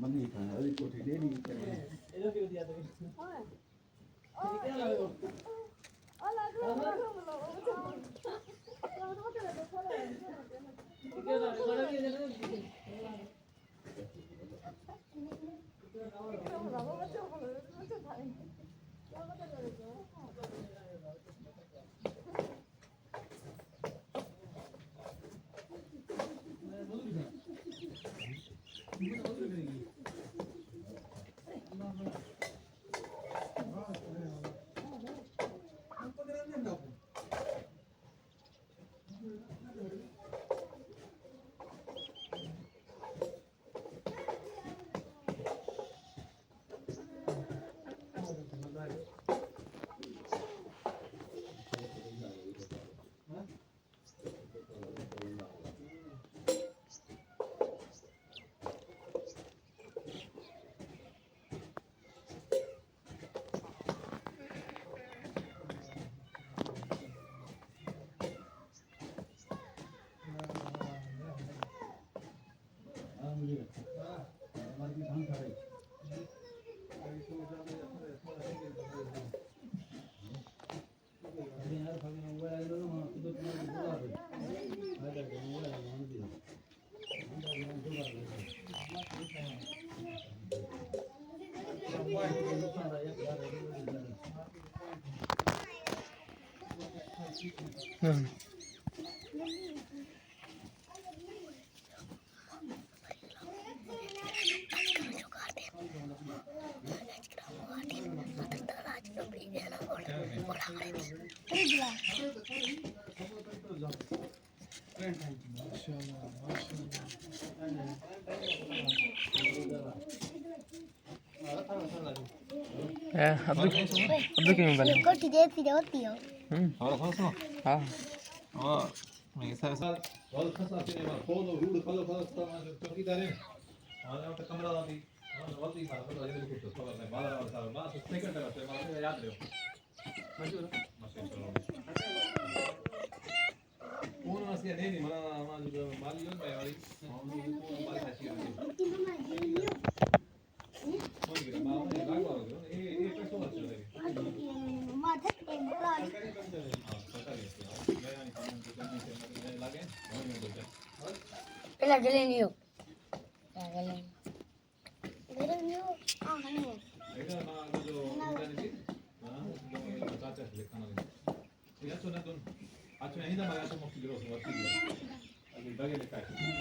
money था अरे कोठी दे दी ये क्यों दिया तो क्या लगा क्या लगा बड़ा भी है अब्दुल क्यों बने कोठी देखती होती हो ahora faço हाँ ó me sabe sabe olha faço aqui né mano todo rudo fala tá mas tô aqui darem olha outra câmera lá भी olha volta aí para para ele कुछ तो मैं बाहर आ रहा था बस सेकंड लगा तो मैं याद रहो मशहूर कौन असली नहीं नहीं मला जो माली लो मैं वाली कौन माली अच्छी है कौन के मामा ने लागवा रहा है ये पैसों अच्छा लगे माथा पे बड़ा પેલા ગલેનિયો ગલેનિયો આ ગલેનિયો এটা না जो জানি हां जो चाचा से खाना ले ये तो ना तो अच्छा नहीं था मैं अच्छा मुक्ति करो अभी बगे ले का